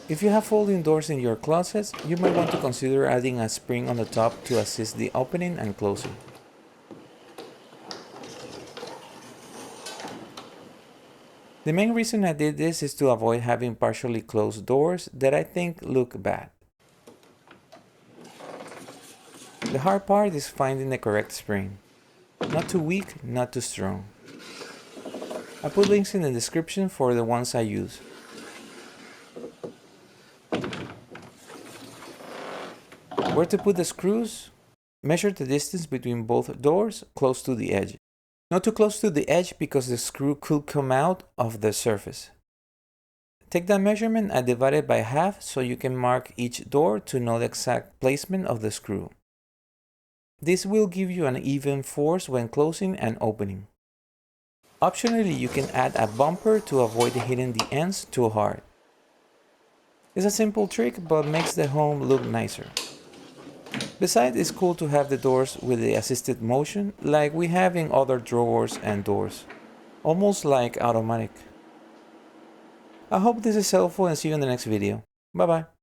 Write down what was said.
If you have folding doors in your closets, you might want to consider adding a spring on the top to assist the opening and closing. The main reason I did this is to avoid having partially closed doors that I think look bad. The hard part is finding the correct spring. Not too weak, not too strong. I put links in the description for the ones I use. Where to put the screws? Measure the distance between both doors close to the edge. Not too close to the edge because the screw could come out of the surface. Take that measurement and divide it by half so you can mark each door to know the exact placement of the screw. This will give you an even force when closing and opening. Optionally, you can add a bumper to avoid hitting the ends too hard. It's a simple trick but makes the home look nicer. Besides, it's cool to have the doors with the assisted motion like we have in other drawers and doors. Almost like automatic. I hope this is helpful and see you in the next video. Bye bye.